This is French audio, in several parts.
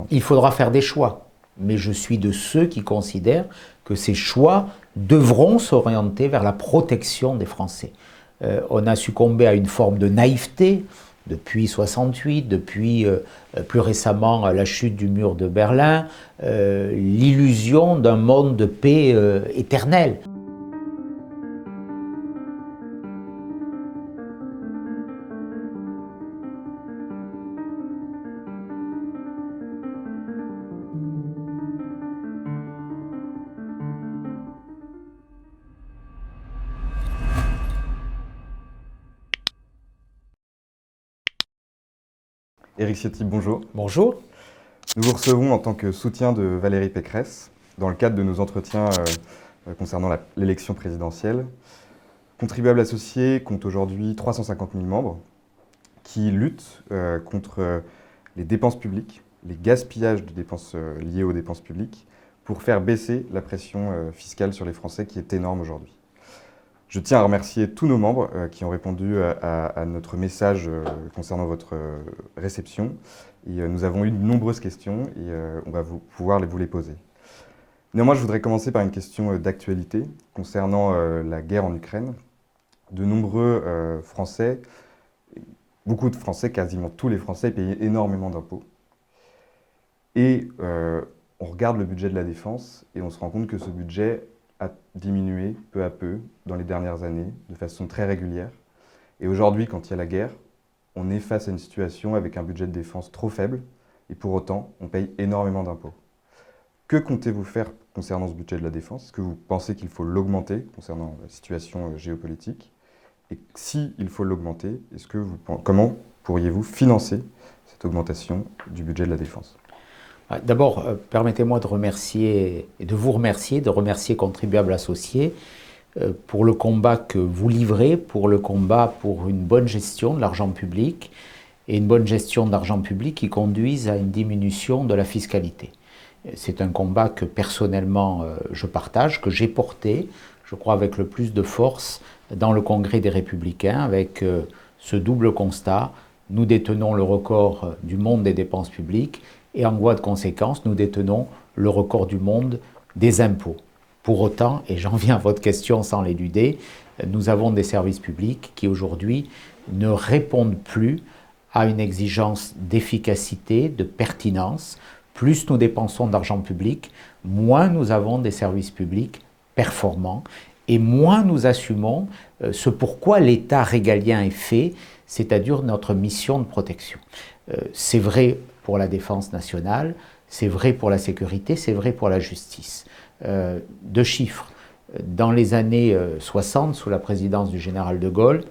Il faudra faire des choix, mais je suis de ceux qui considèrent que ces choix devront s'orienter vers la protection des Français. On a succombé à une forme de naïveté depuis 68, depuis plus récemment la chute du mur de Berlin, l'illusion d'un monde de paix éternel. Éric Ciotti, bonjour. Bonjour. Nous vous recevons en tant que soutien de Valérie Pécresse dans le cadre de nos entretiens concernant l'élection présidentielle. Contribuables Associés compte aujourd'hui 350 000 membres qui luttent contre les dépenses publiques, les gaspillages de dépenses liés aux dépenses publiques pour faire baisser la pression fiscale sur les Français qui est énorme aujourd'hui. Je tiens à remercier tous nos membres qui ont répondu à notre message concernant votre réception. Et, nous avons eu de nombreuses questions et on va pouvoir vous les poser. Néanmoins, je voudrais commencer par une question d'actualité concernant la guerre en Ukraine. De nombreux Français, beaucoup de Français, quasiment tous les Français, payent énormément d'impôts. Et on regarde le budget de la défense et on se rend compte que ce budget a diminué peu à peu dans les dernières années, de façon très régulière. Et aujourd'hui, quand il y a la guerre, on est face à une situation avec un budget de défense trop faible, et pour autant, on paye énormément d'impôts. Que comptez-vous faire concernant ce budget de la défense? Est-ce que vous pensez qu'il faut l'augmenter concernant la situation géopolitique? Et si il faut l'augmenter, comment pourriez-vous financer cette augmentation du budget de la défense? D'abord, permettez-moi de vous remercier, de remercier Contribuables Associés pour le combat que vous livrez, pour le combat pour une bonne gestion de l'argent public et une bonne gestion de l'argent public qui conduisent à une diminution de la fiscalité. C'est un combat que personnellement je partage, que j'ai porté, je crois avec le plus de force dans le Congrès des Républicains, avec ce double constat: nous détenons le record du monde des dépenses publiques et en voie de conséquence, nous détenons le record du monde des impôts. Pour autant, et j'en viens à votre question sans l'éluder, nous avons des services publics qui aujourd'hui ne répondent plus à une exigence d'efficacité, de pertinence. Plus nous dépensons d'argent public, moins nous avons des services publics performants et moins nous assumons ce pourquoi l'État régalien est fait, c'est-à-dire notre mission de protection. C'est vrai pour la défense nationale, c'est vrai pour la sécurité, c'est vrai pour la justice. Deux chiffres. Dans les années 60, sous la présidence du général de Gaulle,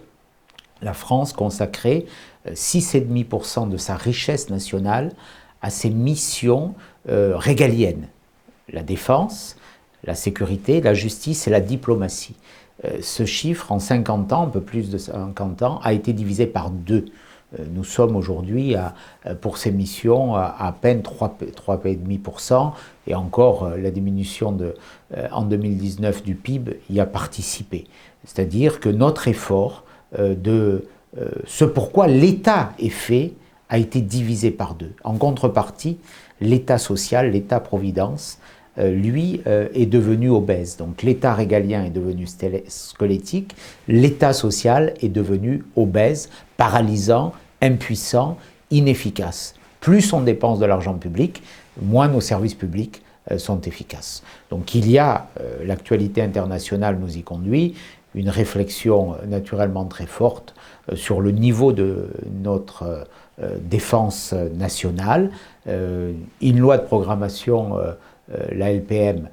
la France consacrait 6,5% de sa richesse nationale à ses missions régaliennes. La défense, la sécurité, la justice et la diplomatie. Ce chiffre, en 50 ans, un peu plus de 50 ans, a été divisé par 2. Nous sommes aujourd'hui, pour ces missions, à peine 3,5%, et encore la diminution en 2019 du PIB y a participé. C'est-à-dire que notre effort ce pourquoi l'État est fait a été divisé par 2. En contrepartie, l'État social, l'État-providence, lui, est devenu obèse. Donc l'État régalien est devenu squelettique, l'État social est devenu obèse, paralysant, impuissant, inefficace. Plus on dépense de l'argent public, moins nos services publics sont efficaces. Donc il y a, l'actualité internationale nous y conduit, une réflexion naturellement très forte sur le niveau de notre défense nationale. Une loi de programmation, la LPM,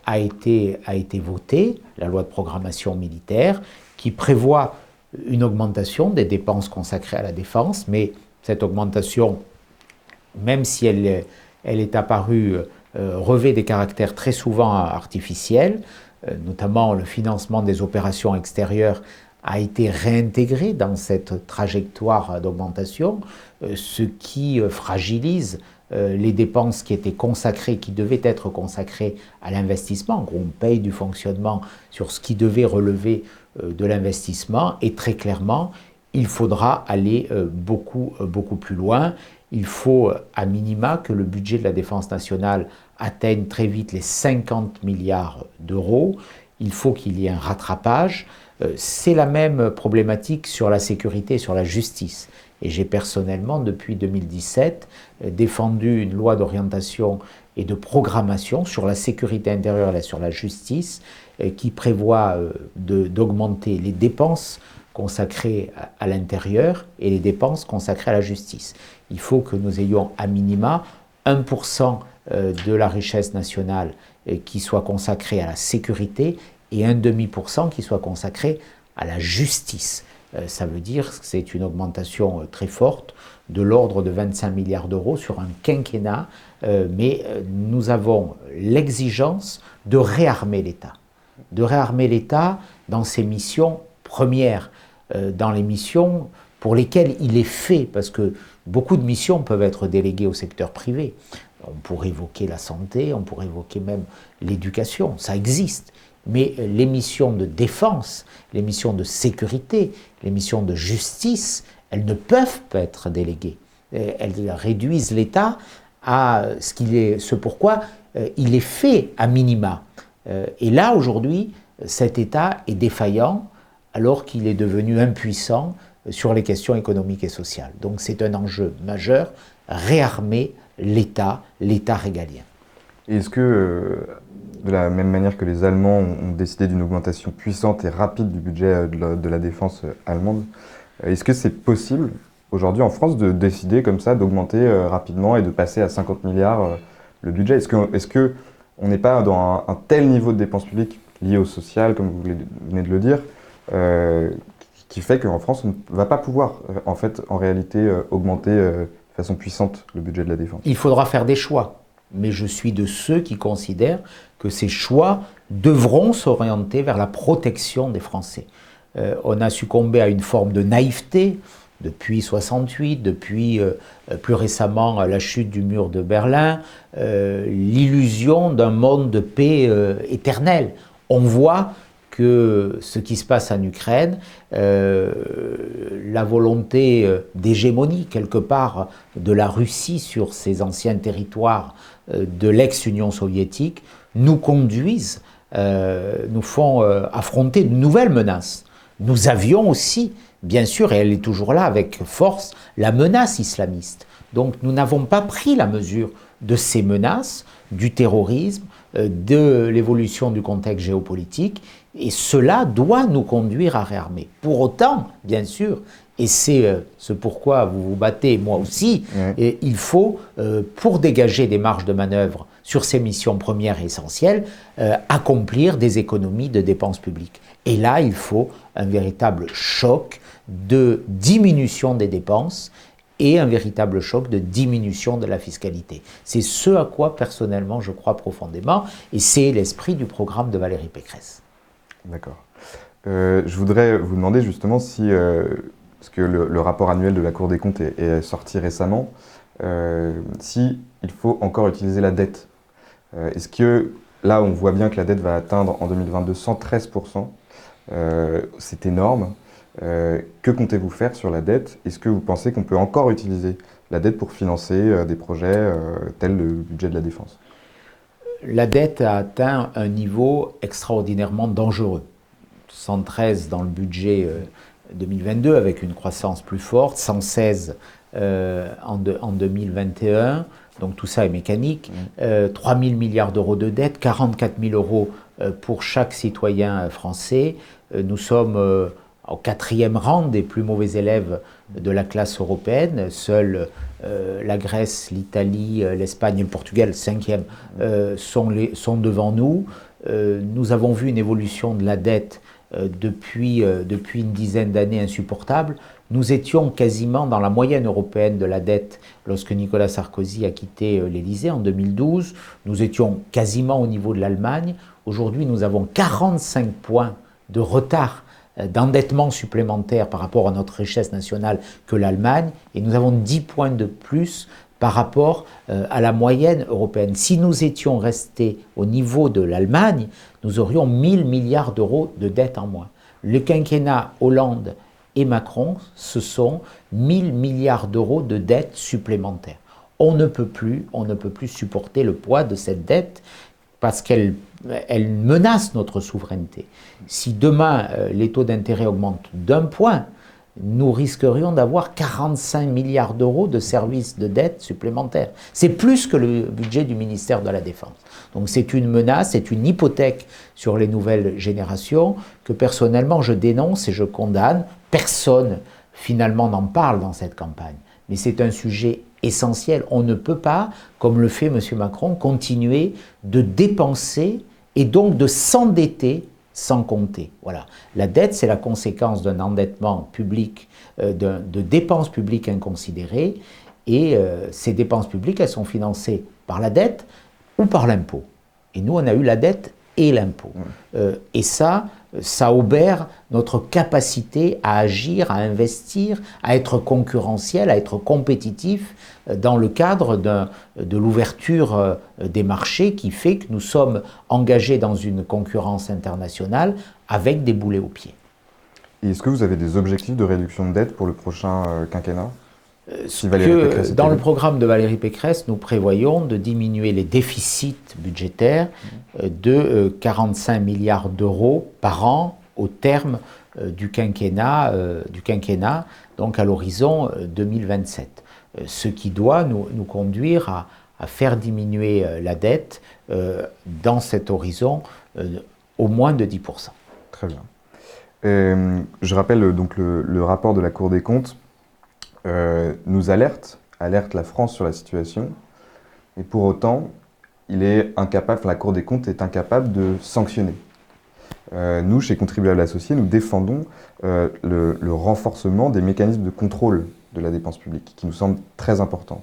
a été votée, la loi de programmation militaire, qui prévoit une augmentation des dépenses consacrées à la défense, mais cette augmentation, même si elle est apparue, revêt des caractères très souvent artificiels, notamment le financement des opérations extérieures a été réintégré dans cette trajectoire d'augmentation, ce qui fragilise les dépenses qui étaient consacrées, qui devaient être consacrées à l'investissement. On paye du fonctionnement sur ce qui devait relever de l'investissement, et très clairement, il faudra aller beaucoup plus loin. Il faut à minima que le budget de la défense nationale atteigne très vite les 50 milliards d'euros. Il faut qu'il y ait un rattrapage. C'est la même problématique sur la sécurité et sur la justice. Et j'ai personnellement, depuis 2017, défendu une loi d'orientation et de programmation sur la sécurité intérieure et sur la justice qui prévoit d'augmenter les dépenses consacrées à l'intérieur et les dépenses consacrées à la justice. Il faut que nous ayons à minima 1% de la richesse nationale qui soit consacrée à la sécurité et 1,5% qui soit consacré à la justice. Ça veut dire que c'est une augmentation très forte, de l'ordre de 25 milliards d'euros sur un quinquennat, mais nous avons l'exigence de réarmer l'État dans ses missions premières, dans les missions pour lesquelles il est fait, parce que beaucoup de missions peuvent être déléguées au secteur privé. On pourrait évoquer la santé, on pourrait évoquer même l'éducation, ça existe. Mais les missions de défense, les missions de sécurité, les missions de justice, elles ne peuvent pas être déléguées. Elles réduisent l'État à ce pourquoi il est fait à minima. Et là, aujourd'hui, cet État est défaillant alors qu'il est devenu impuissant sur les questions économiques et sociales. Donc c'est un enjeu majeur, réarmer l'État régalien. Et est-ce que, de la même manière que les Allemands ont décidé d'une augmentation puissante et rapide du budget de la défense allemande, est-ce que c'est possible aujourd'hui en France de décider comme ça, d'augmenter rapidement et de passer à 50 milliards le budget? Est-ce qu'on n'est pas dans un tel niveau de dépenses publiques liées au social, comme vous venez de le dire, qui fait qu'en France, on ne va pas pouvoir en réalité augmenter de façon puissante le budget de la défense? Il faudra faire des choix. Mais je suis de ceux qui considèrent que ces choix devront s'orienter vers la protection des Français. On a succombé à une forme de naïveté depuis 1968, depuis plus récemment la chute du mur de Berlin, l'illusion d'un monde de paix éternel. On voit que ce qui se passe en Ukraine, la volonté d'hégémonie quelque part de la Russie sur ses anciens territoires de l'ex-Union soviétique, nous conduisent, nous font affronter de nouvelles menaces. Nous avions aussi, bien sûr, et elle est toujours là avec force, la menace islamiste. Donc nous n'avons pas pris la mesure de ces menaces, du terrorisme, de l'évolution du contexte géopolitique, et cela doit nous conduire à réarmer. Pour autant, bien sûr, et c'est ce pourquoi vous vous battez, moi aussi, et il faut, pour dégager des marges de manœuvre sur ces missions premières et essentielles, accomplir des économies de dépenses publiques. Et là, il faut un véritable choc de diminution des dépenses et un véritable choc de diminution de la fiscalité. C'est ce à quoi, personnellement, je crois profondément, et c'est l'esprit du programme de Valérie Pécresse. D'accord. Je voudrais vous demander justement si, parce que le rapport annuel de la Cour des comptes est sorti récemment, si il faut encore utiliser la dette. Est-ce que, là, on voit bien que la dette va atteindre en 2022 113%, c'est énorme. Que comptez-vous faire sur la dette? Est-ce que vous pensez qu'on peut encore utiliser la dette pour financer des projets tels le budget de la défense? La dette a atteint un niveau extraordinairement dangereux. 113 dans le budget 2022 avec une croissance plus forte, 116 en 2021, donc tout ça est mécanique. 3 000 milliards d'euros de dette, 44 000 euros pour chaque citoyen français. Nous sommes au 4e rang des plus mauvais élèves de la classe européenne. Seuls la Grèce, l'Italie, l'Espagne et le Portugal, 5e, sont devant nous. Nous avons vu une évolution de la dette depuis une dizaine d'années insupportable. Nous étions quasiment dans la moyenne européenne de la dette lorsque Nicolas Sarkozy a quitté l'Élysée en 2012. Nous étions quasiment au niveau de l'Allemagne. Aujourd'hui, nous avons 45 points de retard d'endettement supplémentaire par rapport à notre richesse nationale que l'Allemagne, et nous avons 10 points de plus par rapport à la moyenne européenne. Si nous étions restés au niveau de l'Allemagne, nous aurions 1 000 milliards d'euros de dette en moins. Le quinquennat Hollande et Macron, ce sont 1000 milliards d'euros de dettes supplémentaires. On ne peut plus supporter le poids de cette dette parce qu'elle menace notre souveraineté. Si demain les taux d'intérêt augmentent d'1 point, nous risquerions d'avoir 45 milliards d'euros de services de dette supplémentaires. C'est plus que le budget du ministère de la Défense. Donc c'est une menace, c'est une hypothèque sur les nouvelles générations que personnellement je dénonce et je condamne. Personne finalement n'en parle dans cette campagne. Mais c'est un sujet essentiel. On ne peut pas, comme le fait M. Macron, continuer de dépenser et donc de s'endetter sans compter. Voilà. La dette, c'est la conséquence d'un endettement public, de dépenses publiques inconsidérées, et ces dépenses publiques, elles sont financées par la dette ou par l'impôt. Et nous, on a eu la dette et l'impôt. Et ça obère notre capacité à agir, à investir, à être concurrentiel, à être compétitif dans le cadre de l'ouverture des marchés qui fait que nous sommes engagés dans une concurrence internationale avec des boulets aux pieds. Et est-ce que vous avez des objectifs de réduction de dette pour le prochain quinquennat ? Dans le programme de Valérie Pécresse, nous prévoyons de diminuer les déficits budgétaires de 45 milliards d'euros par an au terme du quinquennat, donc à l'horizon 2027. Ce qui doit nous conduire à faire diminuer la dette dans cet horizon au moins de 10%. Très bien. Je rappelle donc le rapport de la Cour des comptes nous alerte la France sur la situation, et pour autant, la Cour des comptes est incapable de sanctionner. Nous, chez Contribuables Associés, nous défendons le renforcement des mécanismes de contrôle de la dépense publique, qui nous semble très important.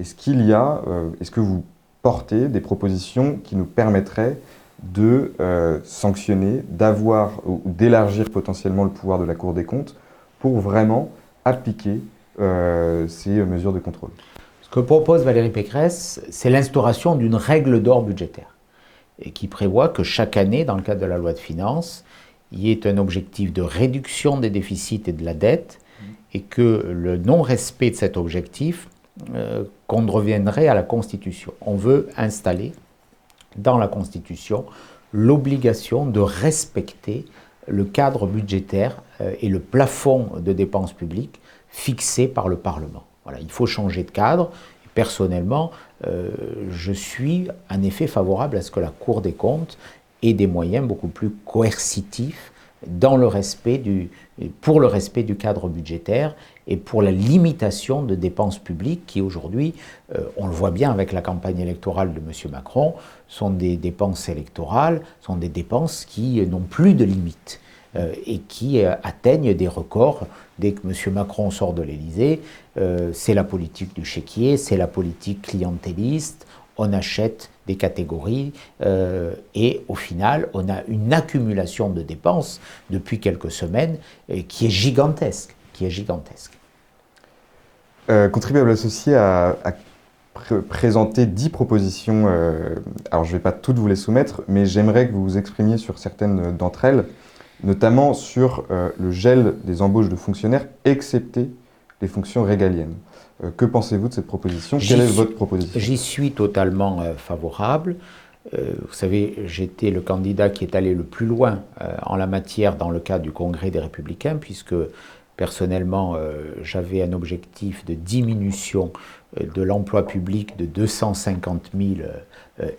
Est-ce que vous portez des propositions qui nous permettraient de sanctionner, d'avoir ou d'élargir potentiellement le pouvoir de la Cour des comptes pour vraiment appliquer ces mesures de contrôle? Ce que propose Valérie Pécresse, c'est l'instauration d'une règle d'or budgétaire et qui prévoit que chaque année, dans le cadre de la loi de finances, il y ait un objectif de réduction des déficits et de la dette et que le non-respect de cet objectif contreviendrait à la Constitution. On veut installer dans la Constitution l'obligation de respecter le cadre budgétaire et le plafond de dépenses publiques fixé par le Parlement. Voilà, il faut changer de cadre. Et personnellement, je suis en effet favorable à ce que la Cour des comptes ait des moyens beaucoup plus coercitifs pour le respect du cadre budgétaire et pour la limitation de dépenses publiques qui aujourd'hui, on le voit bien avec la campagne électorale de M. Macron, sont des dépenses électorales, sont des dépenses qui n'ont plus de limite et qui atteignent des records. Dès que M. Macron sort de l'Élysée, c'est la politique du chéquier, c'est la politique clientéliste, on achète des catégories et au final, on a une accumulation de dépenses depuis quelques semaines qui est gigantesque. Contribuables Associés a présenté 10 propositions. Alors, je ne vais pas toutes vous les soumettre, mais j'aimerais que vous vous exprimiez sur certaines d'entre elles, notamment sur le gel des embauches de fonctionnaires, excepté les fonctions régaliennes. Que pensez-vous de cette proposition? Quelle est votre proposition? J'y suis totalement favorable. Vous savez, j'étais le candidat qui est allé le plus loin en la matière dans le cadre du Congrès des Républicains, puisque personnellement, j'avais un objectif de diminution de l'emploi public de 250 000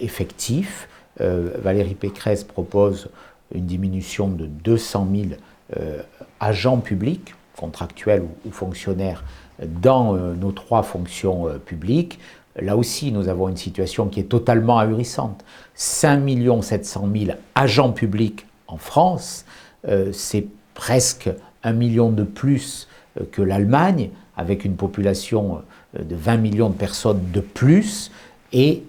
effectifs. Valérie Pécresse propose une diminution de 200 000 agents publics, contractuels ou fonctionnaires, dans nos 3 fonctions publiques. Là aussi, nous avons une situation qui est totalement ahurissante. 5 700 000 agents publics en France, c'est presque 1 million de plus que l'Allemagne, avec une population de 20 millions de personnes de plus, et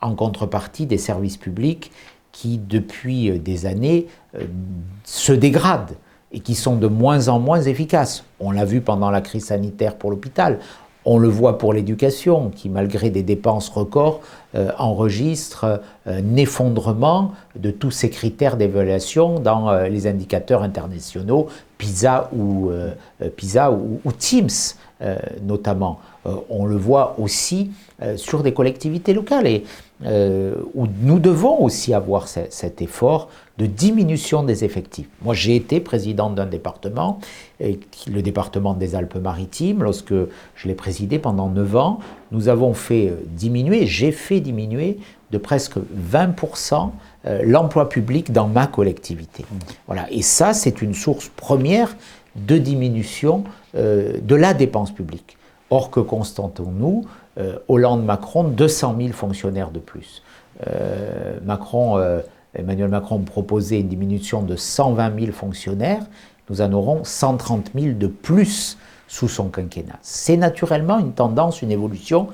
en contrepartie des services publics qui, depuis des années, se dégradent et qui sont de moins en moins efficaces. On l'a vu pendant la crise sanitaire pour l'hôpital, on le voit pour l'éducation, qui malgré des dépenses records, enregistre un effondrement de tous ces critères d'évaluation dans les indicateurs internationaux Pisa ou Teams notamment. On le voit aussi sur des collectivités locales et où nous devons aussi avoir cet effort de diminution des effectifs. Moi, j'ai été président d'un département, le département des Alpes-Maritimes. Lorsque je l'ai présidé pendant 9 ans, nous avons fait diminuer, j'ai fait diminuer de presque 20% l'emploi public dans ma collectivité. Voilà. Et ça, c'est une source première de diminution de la dépense publique. Or, que constatons-nous? Hollande-Macron, 200 000 fonctionnaires de plus. Emmanuel Macron proposait une diminution de 120 000 fonctionnaires. Nous en aurons 130 000 de plus sous son quinquennat. C'est naturellement une tendance, une évolution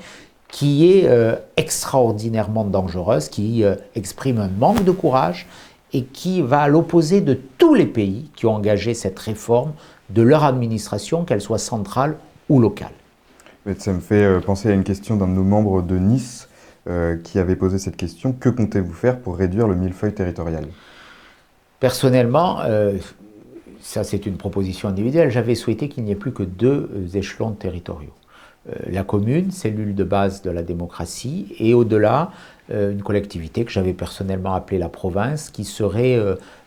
qui est extraordinairement dangereuse, qui exprime un manque de courage et qui va à l'opposé de tous les pays qui ont engagé cette réforme de leur administration, qu'elle soit centrale ou locale. Ça me fait penser à une question d'un de nos membres de Nice qui avait posé cette question. Que comptez-vous faire pour réduire le millefeuille territorial? Personnellement, ça c'est une proposition individuelle, j'avais souhaité qu'il n'y ait plus que 2 échelons territoriaux. La commune, cellule de base de la démocratie, et au-delà, une collectivité que j'avais personnellement appelée la province, qui serait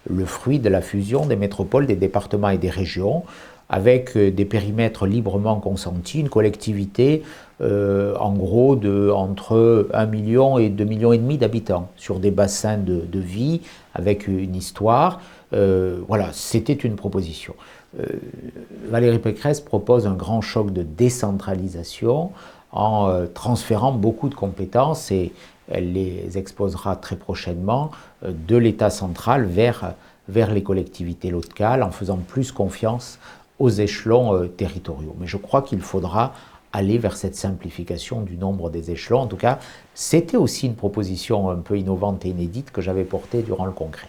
le fruit de la fusion des métropoles, des départements et des régions, avec des périmètres librement consentis, une collectivité en gros entre 1 million et 2,5 millions d'habitants, sur des bassins de vie, avec une histoire. Voilà, c'était une proposition. Valérie Pécresse propose un grand choc de décentralisation en transférant beaucoup de compétences, et elle les exposera très prochainement, de l'État central vers les collectivités locales, en faisant plus confiance aux échelons territoriaux. Mais je crois qu'il faudra aller vers cette simplification du nombre des échelons. En tout cas, c'était aussi une proposition un peu innovante et inédite que j'avais portée durant le congrès.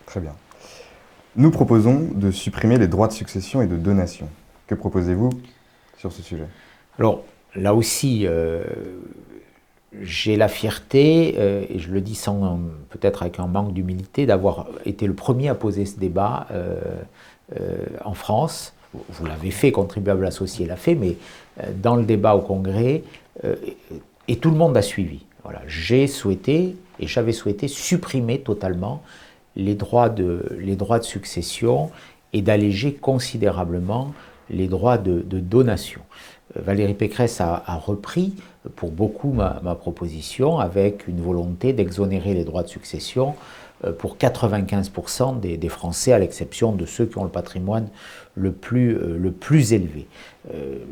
Très bien. Nous proposons de supprimer les droits de succession et de donation. Que proposez-vous sur ce sujet? Alors, là aussi, j'ai la fierté, et je le dis sans peut-être avec un manque d'humilité, d'avoir été le premier à poser ce débat en France. Vous l'avez fait, Contribuable Associé l'a fait, mais dans le débat au Congrès, et tout le monde a suivi. Voilà. J'ai souhaité, et j'avais souhaité, supprimer totalement les droits de succession et d'alléger considérablement les droits de donation. Valérie Pécresse a repris pour beaucoup ma proposition, avec une volonté d'exonérer les droits de succession pour 95% des Français, à l'exception de ceux qui ont le patrimoine le plus élevé.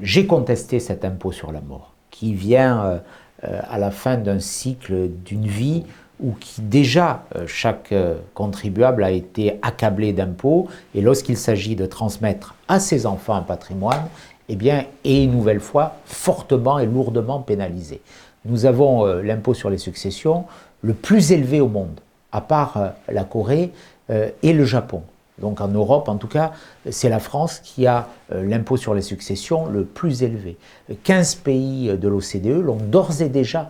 J'ai contesté cet impôt sur la mort, qui vient à la fin d'un cycle d'une vie où déjà chaque contribuable a été accablé d'impôts, et lorsqu'il s'agit de transmettre à ses enfants un patrimoine, eh bien, est une nouvelle fois fortement et lourdement pénalisé. Nous avons l'impôt sur les successions le plus élevé au monde, à part la Corée et le Japon. Donc en Europe, en tout cas, c'est la France qui a l'impôt sur les successions le plus élevé. 15 pays de l'OCDE l'ont d'ores et déjà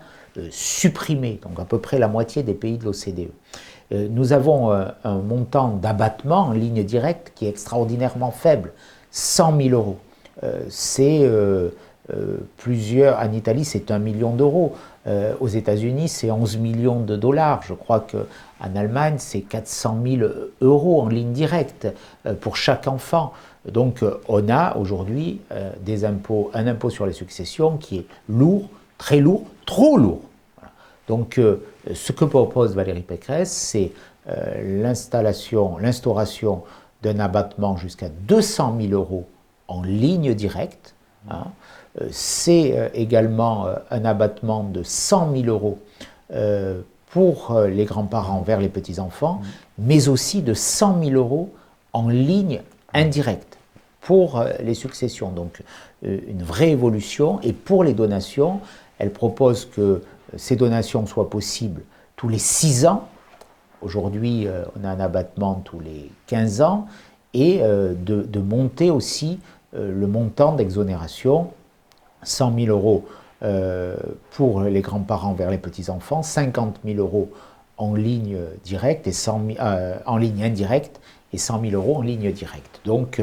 supprimé, donc à peu près la moitié des pays de l'OCDE. Nous avons un montant d'abattement en ligne directe qui est extraordinairement faible, 100 000 euros. C'est plusieurs, en Italie c'est 1 million d'euros, aux États-Unis c'est 11 millions de dollars, je crois qu'en Allemagne c'est 400 000 euros en ligne directe pour chaque enfant. Donc on a aujourd'hui un impôt sur les successions qui est lourd, très lourd, trop lourd. Voilà. Donc ce que propose Valérie Pécresse, c'est l'instauration d'un abattement jusqu'à 200 000 euros en ligne directe. Hein. C'est également un abattement de 100 000 euros pour les grands-parents vers les petits-enfants, mais aussi de 100 000 euros en ligne indirecte pour les successions. Donc une vraie évolution. Et pour les donations, elle propose que ces donations soient possibles tous les 6 ans. Aujourd'hui, on a un abattement tous les 15 ans, et de monter aussi le montant d'exonération, 100 000 euros pour les grands-parents vers les petits-enfants, 50 000 euros en ligne directe en ligne indirecte, et 100 000 € en ligne directe. Donc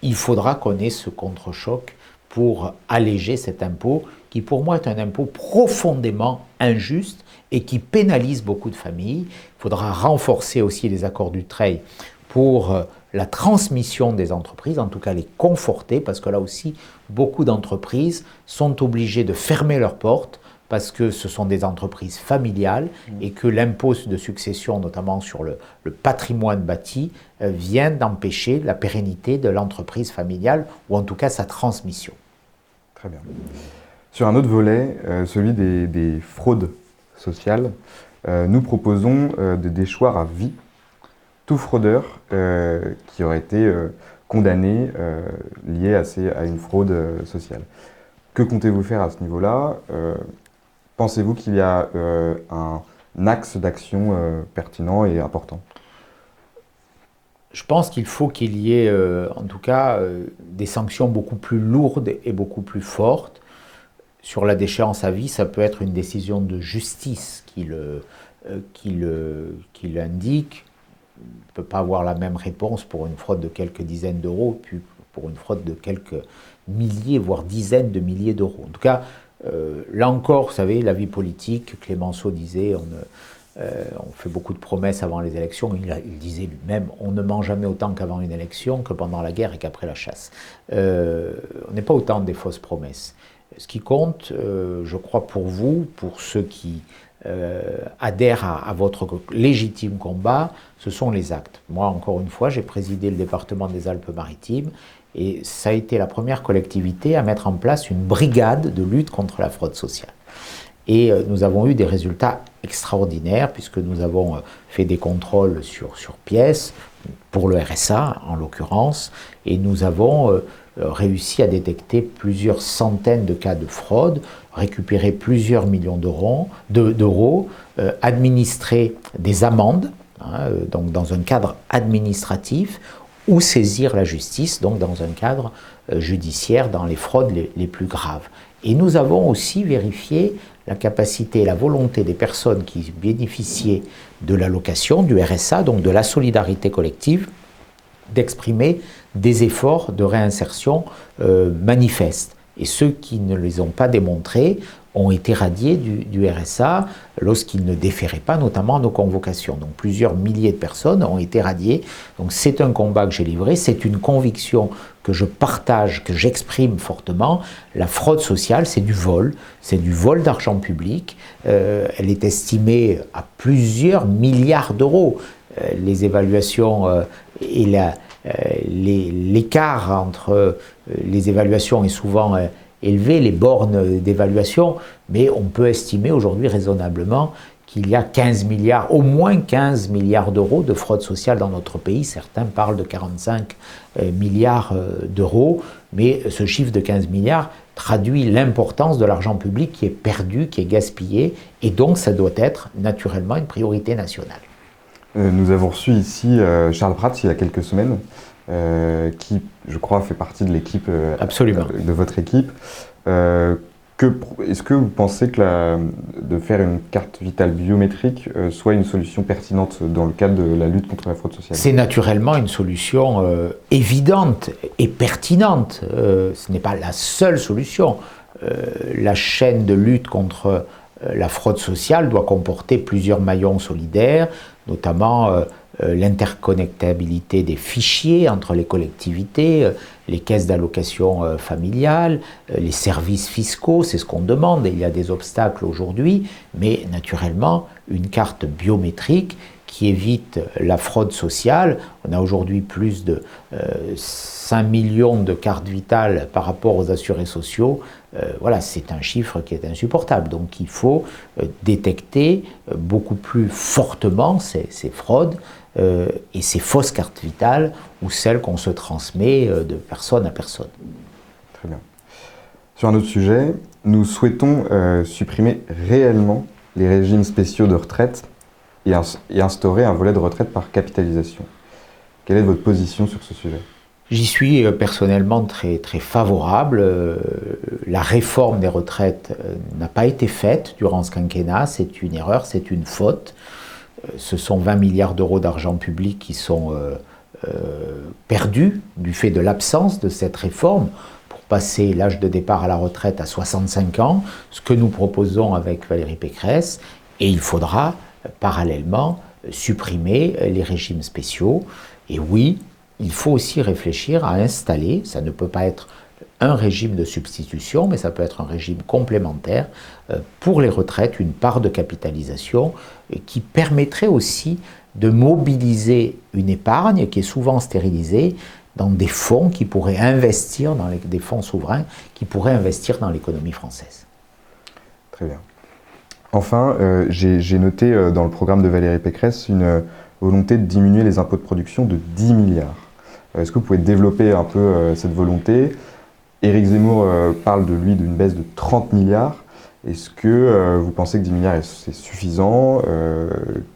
il faudra qu'on ait ce contre-choc pour alléger cet impôt qui pour moi est un impôt profondément injuste et qui pénalise beaucoup de familles. Il faudra renforcer aussi les accords d'Utreil pour la transmission des entreprises, en tout cas les conforter, parce que là aussi, beaucoup d'entreprises sont obligées de fermer leurs portes parce que ce sont des entreprises familiales et que l'impôt de succession, notamment sur le patrimoine bâti, vient d'empêcher la pérennité de l'entreprise familiale, ou en tout cas sa transmission. Très bien. Sur un autre volet, celui des fraudes sociales, nous proposons de déchoir à vie tout fraudeur qui aurait été condamné lié à une fraude sociale. Que comptez-vous faire à ce niveau-là? Pensez-vous qu'il y a un axe d'action pertinent et important? Je pense qu'il faut qu'il y ait, en tout cas, des sanctions beaucoup plus lourdes et beaucoup plus fortes. Sur la déchéance à vie, ça peut être une décision de justice qui l'indique. On ne peut pas avoir la même réponse pour une fraude de quelques dizaines d'euros, puis pour une fraude de quelques milliers, voire dizaines de milliers d'euros. En tout cas, là encore, vous savez, la vie politique, Clémenceau disait, on fait beaucoup de promesses avant les élections. Il disait lui-même, on ne ment jamais autant qu'avant une élection, que pendant la guerre et qu'après la chasse. On n'est pas autant des fausses promesses. Ce qui compte, je crois pour vous, pour ceux qui adhèrent à votre légitime combat, ce sont les actes. Moi, encore une fois, j'ai présidé le département des Alpes-Maritimes et ça a été la première collectivité à mettre en place une brigade de lutte contre la fraude sociale. Et nous avons eu des résultats extraordinaires puisque nous avons fait des contrôles sur pièces, pour le RSA en l'occurrence, et nous avons réussi à détecter plusieurs centaines de cas de fraude, récupérer plusieurs millions d'euros, administrer des amendes, donc dans un cadre administratif, ou saisir la justice, donc dans un cadre judiciaire, dans les fraudes les plus graves. Et nous avons aussi vérifié la capacité et la volonté des personnes qui bénéficiaient de l'allocation, du RSA, donc de la solidarité collective, d'exprimer des efforts de réinsertion manifestes. Et ceux qui ne les ont pas démontrés ont été radiés du RSA lorsqu'ils ne déféraient pas, notamment à nos convocations. Donc plusieurs milliers de personnes ont été radiées. Donc c'est un combat que j'ai livré, c'est une conviction que je partage, que j'exprime fortement. La fraude sociale, c'est du vol d'argent public. Elle est estimée à plusieurs milliards d'euros. Les évaluations et l'écart entre les évaluations est souvent élevé, les bornes d'évaluation, mais on peut estimer aujourd'hui raisonnablement qu'il y a 15 milliards, au moins 15 milliards d'euros de fraude sociale dans notre pays. Certains parlent de 45 milliards d'euros, mais ce chiffre de 15 milliards traduit l'importance de l'argent public qui est perdu, qui est gaspillé, et donc ça doit être naturellement une priorité nationale. Nous avons reçu ici Charles Prats il y a quelques semaines, qui, je crois, fait partie de l'équipe, de votre équipe. Est-ce que vous pensez que de faire une carte vitale biométrique soit une solution pertinente dans le cadre de la lutte contre la fraude sociale? C'est naturellement une solution évidente et pertinente. Ce n'est pas la seule solution. La chaîne de lutte contre la fraude sociale doit comporter plusieurs maillons solidaires, notamment l'interconnectabilité des fichiers entre les collectivités, les caisses d'allocation familiale, les services fiscaux, c'est ce qu'on demande, et il y a des obstacles aujourd'hui, mais naturellement une carte biométrique qui évite la fraude sociale. On a aujourd'hui plus de 5 millions de cartes vitales par rapport aux assurés sociaux. Voilà, c'est un chiffre qui est insupportable. Donc il faut détecter beaucoup plus fortement ces fraudes et ces fausses cartes vitales ou celles qu'on se transmet de personne à personne. Très bien. Sur un autre sujet, nous souhaitons supprimer réellement les régimes spéciaux de retraite et instaurer un volet de retraite par capitalisation. Quelle est votre position sur ce sujet ? J'y suis personnellement très favorable. La réforme des retraites n'a pas été faite durant ce quinquennat, c'est une erreur, c'est une faute. Ce sont 20 milliards d'euros d'argent public qui sont perdu du fait de l'absence de cette réforme pour passer l'âge de départ à la retraite à 65 ans, ce que nous proposons avec Valérie Pécresse, et il faudra parallèlement supprimer les régimes spéciaux. Et oui, il faut aussi réfléchir à installer, ça ne peut pas être un régime de substitution, mais ça peut être un régime complémentaire pour les retraites, une part de capitalisation qui permettrait aussi de mobiliser une épargne qui est souvent stérilisée dans des fonds qui pourraient investir, des fonds souverains qui pourraient investir dans l'économie française. Très bien. Enfin, j'ai noté dans le programme de Valérie Pécresse une volonté de diminuer les impôts de production de 10 milliards. Est-ce que vous pouvez développer un peu cette volonté? Éric Zemmour parle de lui d'une baisse de 30 milliards. Est-ce que vous pensez que 10 milliards c'est suffisant?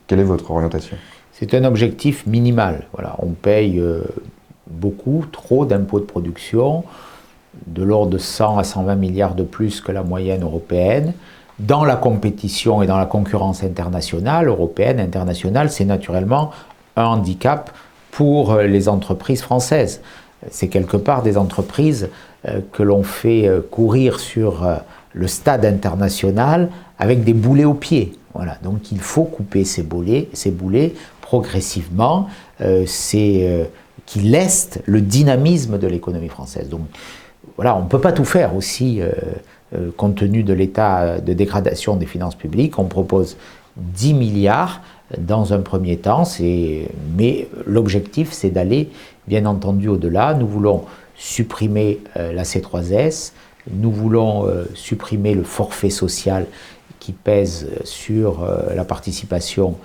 Quelle est votre orientation? C'est un objectif minimal. Voilà, on paye beaucoup, trop d'impôts de production, de l'ordre de 100 à 120 milliards de plus que la moyenne européenne. Dans la compétition et dans la concurrence internationale, européenne, internationale, c'est naturellement un handicap pour les entreprises françaises. C'est quelque part des entreprises que l'on fait courir sur le stade international avec des boulets aux pieds. Voilà. Donc il faut couper ces boulets progressivement, qui lestent le dynamisme de l'économie française. Donc voilà, on ne peut pas tout faire aussi, compte tenu de l'état de dégradation des finances publiques. On propose 10 milliards dans un premier temps, mais l'objectif c'est d'aller bien entendu au-delà. Nous voulons supprimer la C3S, nous voulons supprimer le forfait social qui pèse sur la participation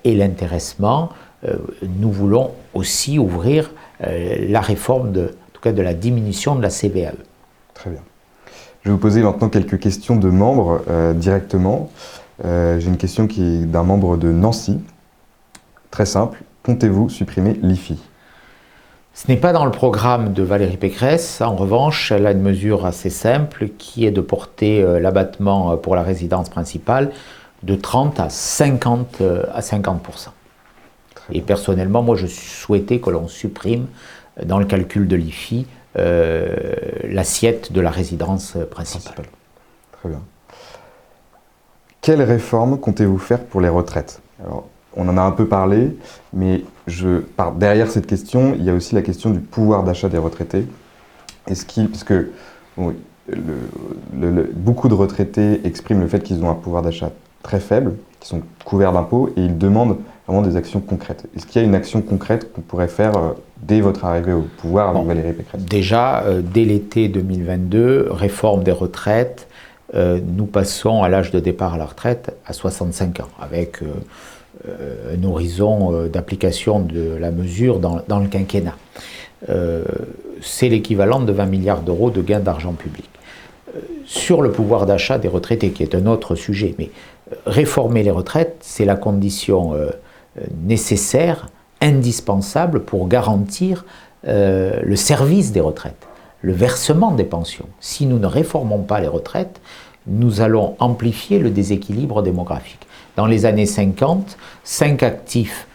et l'intéressement. Nous voulons aussi ouvrir la réforme en tout cas de la diminution de la CVAE. Très bien. Je vais vous poser maintenant quelques questions de membres directement. J'ai une question qui est d'un membre de Nancy. Très simple, comptez-vous supprimer l'IFI? Ce n'est pas dans le programme de Valérie Pécresse. En revanche, elle a une mesure assez simple qui est de porter l'abattement pour la résidence principale de 30 à 50%. Et personnellement, moi, je souhaitais que l'on supprime dans le calcul de l'IFI l'assiette de la résidence principale. Très bien. Quelle réforme comptez-vous faire pour les retraites? Alors, on en a un peu parlé, mais derrière cette question, il y a aussi la question du pouvoir d'achat des retraités. Parce que beaucoup de retraités expriment le fait qu'ils ont un pouvoir d'achat très faible, qu'ils sont couverts d'impôts, et ils demandent vraiment des actions concrètes. Est-ce qu'il y a une action concrète qu'on pourrait faire dès votre arrivée au pouvoir avec Valérie Pécresse? Déjà, dès l'été 2022, réforme des retraites, nous passons à l'âge de départ à la retraite à 65 ans, avec un horizon d'application de la mesure dans le quinquennat. C'est l'équivalent de 20 milliards d'euros de gains d'argent public. Sur le pouvoir d'achat des retraités, qui est un autre sujet, mais réformer les retraites, c'est la condition nécessaire, indispensable pour garantir le service des retraites, le versement des pensions. Si nous ne réformons pas les retraites, nous allons amplifier le déséquilibre démographique. Dans les années 50, 5 actifs,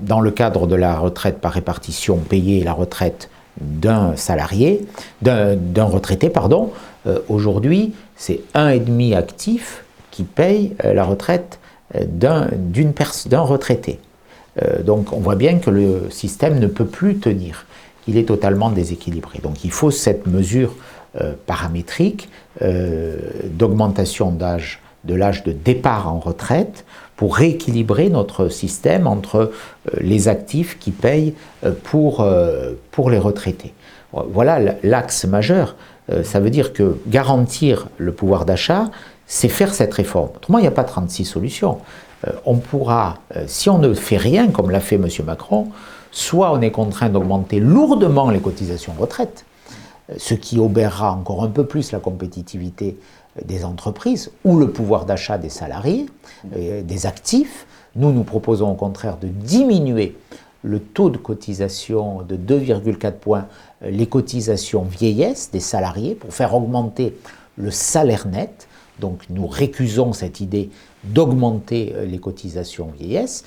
dans le cadre de la retraite par répartition, payaient la retraite d'un salarié, d'un retraité, pardon. Aujourd'hui, c'est 1,5 actif qui paye la retraite d'un retraité. Donc on voit bien que le système ne peut plus tenir, il est totalement déséquilibré. Donc il faut cette mesure paramétrique d'augmentation de l'âge de départ en retraite pour rééquilibrer notre système entre les actifs qui payent pour les retraités. Voilà l'axe majeur. Ça veut dire que garantir le pouvoir d'achat, c'est faire cette réforme. Autrement, il n'y a pas 36 solutions. On pourra, si on ne fait rien, comme l'a fait M. Macron, soit on est contraint d'augmenter lourdement les cotisations retraite, ce qui obérera encore un peu plus la compétitivité des entreprises ou le pouvoir d'achat des salariés, des actifs. Nous proposons au contraire de diminuer le taux de cotisation de 2,4 points, les cotisations vieillesse des salariés pour faire augmenter le salaire net. Donc nous récusons cette idée d'augmenter les cotisations vieillesse.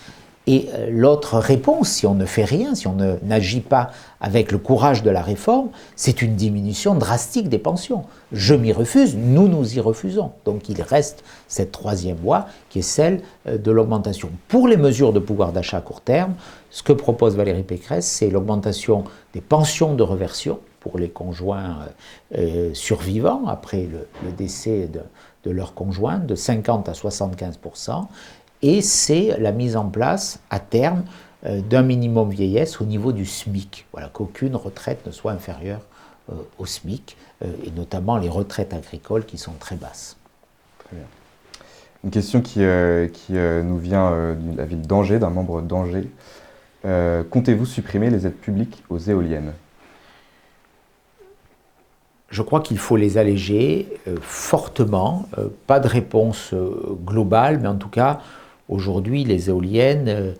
Et l'autre réponse, si on ne fait rien, si on n'agit pas avec le courage de la réforme, c'est une diminution drastique des pensions. Je m'y refuse, nous y refusons. Donc il reste cette troisième voie qui est celle de l'augmentation. Pour les mesures de pouvoir d'achat à court terme, ce que propose Valérie Pécresse, c'est l'augmentation des pensions de réversion pour les conjoints survivants après le décès de leur conjoint de 50 à 75%. Et c'est la mise en place, à terme, d'un minimum vieillesse au niveau du SMIC. Voilà, qu'aucune retraite ne soit inférieure au SMIC, et notamment les retraites agricoles qui sont très basses. Très bien. Une question qui nous vient de la ville d'Angers, d'un membre d'Angers. Comptez-vous supprimer les aides publiques aux éoliennes ? Je crois qu'il faut les alléger fortement. Pas de réponse globale, mais en tout cas, aujourd'hui, les éoliennes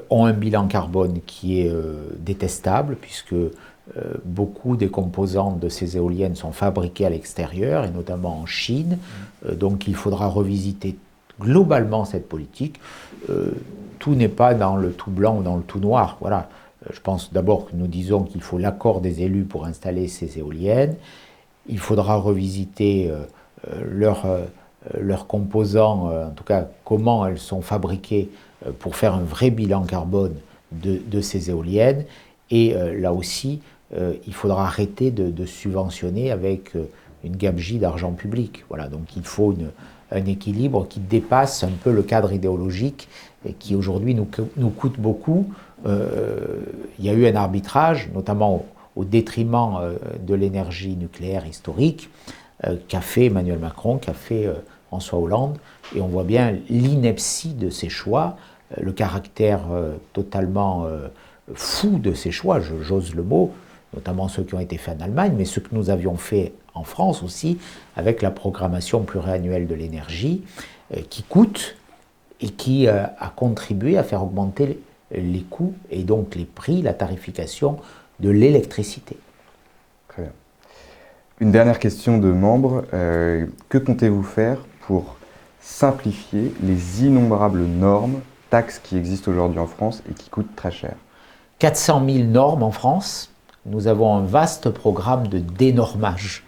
ont un bilan carbone qui est détestable, puisque beaucoup des composantes de ces éoliennes sont fabriquées à l'extérieur, et notamment en Chine. Donc il faudra revisiter globalement cette politique. Tout n'est pas dans le tout blanc ou dans le tout noir. Voilà. Je pense d'abord que nous disons qu'il faut l'accord des élus pour installer ces éoliennes. Il faudra revisiter leurs composants, en tout cas comment elles sont fabriquées pour faire un vrai bilan carbone de ces éoliennes. Et là aussi, il faudra arrêter de subventionner avec une gabegie d'argent public. Voilà, donc il faut un équilibre qui dépasse un peu le cadre idéologique et qui aujourd'hui nous coûte beaucoup. Il y a eu un arbitrage, notamment au détriment de l'énergie nucléaire historique, qu'a fait Emmanuel Macron, qu'a fait François Hollande, et on voit bien l'ineptie de ces choix, le caractère totalement fou de ces choix, j'ose le mot, notamment ceux qui ont été faits en Allemagne, mais ceux que nous avions fait en France aussi, avec la programmation pluriannuelle de l'énergie, qui coûte et qui a contribué à faire augmenter les coûts et donc les prix, la tarification de l'électricité. Très bien. Une dernière question de membre. Que comptez-vous faire pour simplifier les innombrables normes, taxes qui existent aujourd'hui en France et qui coûtent très cher ? 400 000 normes en France. Nous avons un vaste programme de dénormage,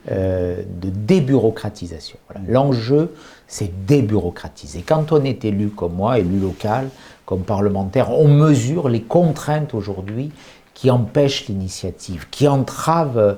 de débureaucratisation. Voilà. L'enjeu, c'est débureaucratiser. Quand on est élu comme moi, élu local, comme parlementaire, on mesure les contraintes aujourd'hui qui empêchent l'initiative, qui entravent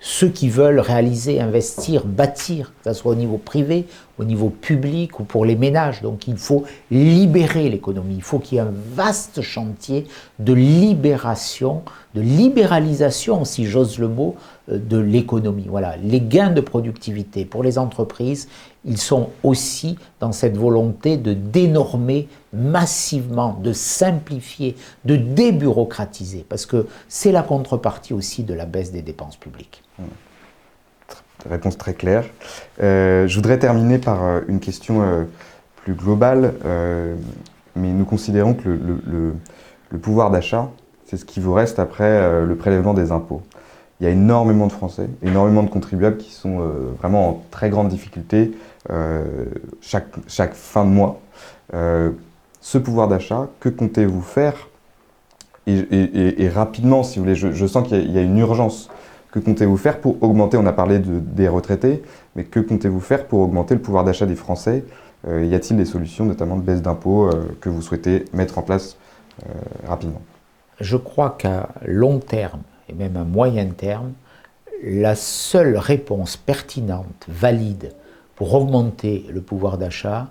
ceux qui veulent réaliser, investir, bâtir, que ce soit au niveau privé, au niveau public ou pour les ménages. Donc il faut libérer l'économie, il faut qu'il y ait un vaste chantier de libération, de libéralisation, si j'ose le mot, de l'économie. Voilà, les gains de productivité pour les entreprises, ils sont aussi dans cette volonté de dénormer massivement, de simplifier, de débureaucratiser, parce que c'est la contrepartie aussi de la baisse des dépenses publiques. Réponse très claire. Je voudrais terminer par une question plus globale, mais nous considérons que le pouvoir d'achat, c'est ce qui vous reste après le prélèvement des impôts. Il y a énormément de Français, énormément de contribuables qui sont vraiment en très grande difficulté chaque fin de mois. Ce pouvoir d'achat, que comptez-vous faire et rapidement, si vous voulez, je sens qu'il y a une urgence. Que comptez-vous faire pour augmenter, on a parlé des retraités, mais que comptez-vous faire pour augmenter le pouvoir d'achat des Français ? Y a-t-il des solutions, notamment de baisse d'impôts, que vous souhaitez mettre en place rapidement ? Je crois qu'à long terme, et même à moyen terme, la seule réponse pertinente, valide, pour augmenter le pouvoir d'achat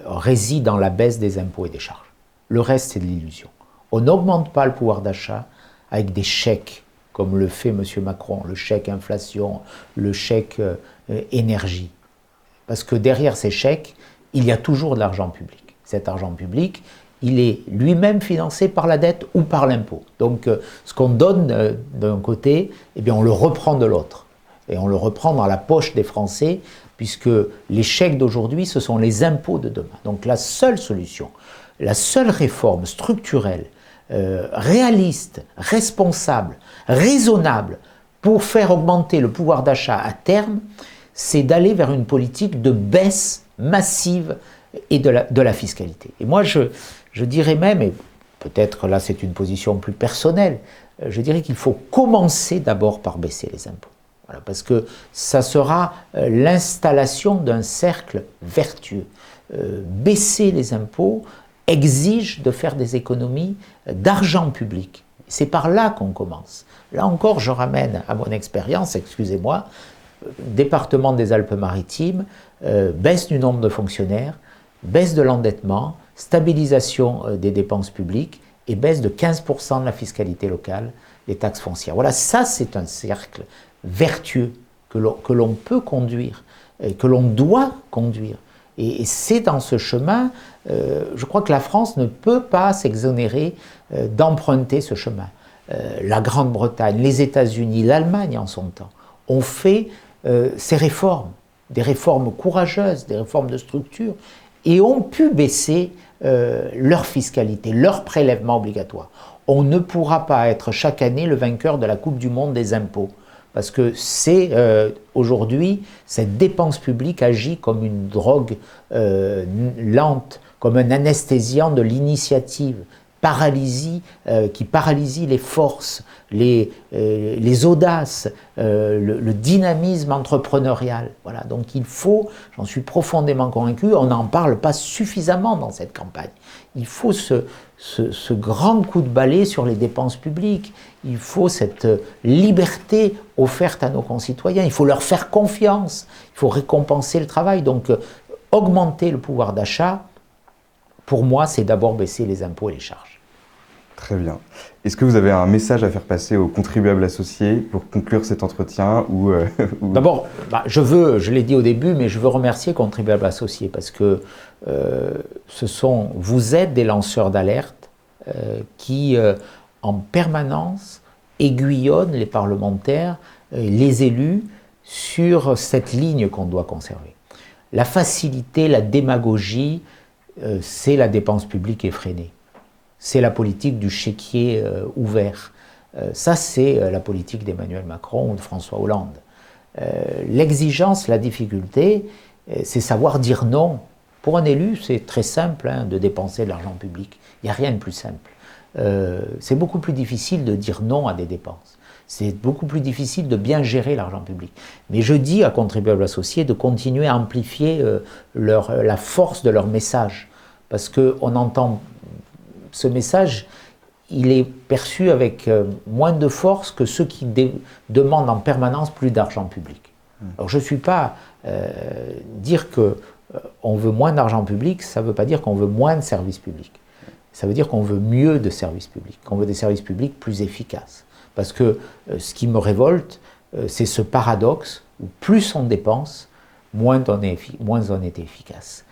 réside dans la baisse des impôts et des charges. Le reste, c'est de l'illusion. On n'augmente pas le pouvoir d'achat avec des chèques, comme le fait M. Macron, le chèque inflation, le chèque énergie. Parce que derrière ces chèques, il y a toujours de l'argent public. Cet argent public, il est lui-même financé par la dette ou par l'impôt. Donc ce qu'on donne d'un côté, eh bien, on le reprend de l'autre. Et on le reprend dans la poche des Français, puisque les chèques d'aujourd'hui, ce sont les impôts de demain. Donc la seule solution, la seule réforme structurelle, réaliste, responsable, raisonnable, pour faire augmenter le pouvoir d'achat à terme, c'est d'aller vers une politique de baisse massive et de la fiscalité. Et moi, Je dirais même, et peut-être là c'est une position plus personnelle, je dirais qu'il faut commencer d'abord par baisser les impôts. Voilà, parce que ça sera l'installation d'un cercle vertueux. Baisser les impôts exige de faire des économies d'argent public. C'est par là qu'on commence. Là encore, je ramène à mon expérience, excusez-moi, département des Alpes-Maritimes, baisse du nombre de fonctionnaires, baisse de l'endettement, stabilisation des dépenses publiques et baisse de 15% de la fiscalité locale, des taxes foncières. Voilà, ça c'est un cercle vertueux que l'on peut conduire, que l'on doit conduire. Et c'est dans ce chemin, je crois que la France ne peut pas s'exonérer d'emprunter ce chemin. La Grande-Bretagne, les États-Unis, l'Allemagne en son temps ont fait ces réformes, des réformes courageuses, des réformes de structure, et ont pu baisser leur fiscalité, leur prélèvement obligatoire. On ne pourra pas être chaque année le vainqueur de la Coupe du Monde des impôts. Parce que c'est aujourd'hui, cette dépense publique agit comme une drogue lente, comme un anesthésiant de l'initiative, qui paralyse les forces, les audaces, le dynamisme entrepreneurial. Voilà. Donc il faut, j'en suis profondément convaincu, on n'en parle pas suffisamment dans cette campagne. Il faut ce grand coup de balai sur les dépenses publiques. Il faut cette liberté offerte à nos concitoyens. Il faut leur faire confiance. Il faut récompenser le travail. Donc, augmenter le pouvoir d'achat, pour moi, c'est d'abord baisser les impôts et les charges. Très bien. Est-ce que vous avez un message à faire passer aux contribuables associés pour conclure cet entretien D'abord, je l'ai dit au début, mais je veux remercier Contribuables associés parce que vous êtes des lanceurs d'alerte qui, en permanence, aiguillonnent les parlementaires, les élus, sur cette ligne qu'on doit conserver. La facilité, la démagogie, c'est la dépense publique effrénée. C'est la politique du chéquier ouvert. Ça, c'est la politique d'Emmanuel Macron ou de François Hollande. L'exigence, la difficulté, c'est savoir dire non. Pour un élu, c'est très simple de dépenser de l'argent public. Il n'y a rien de plus simple. C'est beaucoup plus difficile de dire non à des dépenses. C'est beaucoup plus difficile de bien gérer l'argent public. Mais je dis à contribuables associés de continuer à amplifier la force de leur message. Parce qu'on entend ce message, il est perçu avec moins de force que ceux qui demandent en permanence plus d'argent public. Alors je ne suis pas dire qu'on veut moins d'argent public, ça ne veut pas dire qu'on veut moins de services publics. Ça veut dire qu'on veut mieux de services publics, qu'on veut des services publics plus efficaces. Parce que ce qui me révolte, c'est ce paradoxe où plus on dépense, moins on est efficace.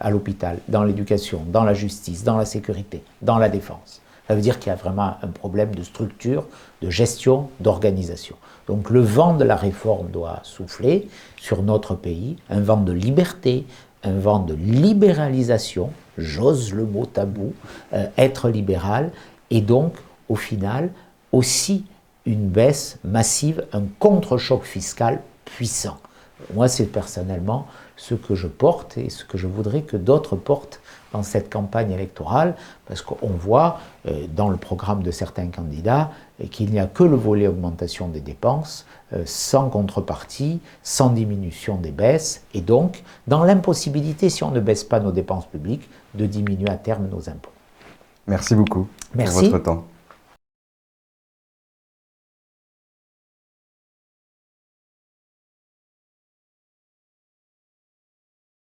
À l'hôpital, dans l'éducation, dans la justice, dans la sécurité, dans la défense. Ça veut dire qu'il y a vraiment un problème de structure, de gestion, d'organisation. Donc le vent de la réforme doit souffler sur notre pays, un vent de liberté, un vent de libéralisation, j'ose le mot tabou, être libéral, et donc au final aussi une baisse massive, un contre-choc fiscal puissant. Moi, c'est personnellement ce que je porte et ce que je voudrais que d'autres portent dans cette campagne électorale, parce qu'on voit dans le programme de certains candidats qu'il n'y a que le volet augmentation des dépenses, sans contrepartie, sans diminution des baisses, et donc dans l'impossibilité, si on ne baisse pas nos dépenses publiques, de diminuer à terme nos impôts. Merci beaucoup pour votre temps.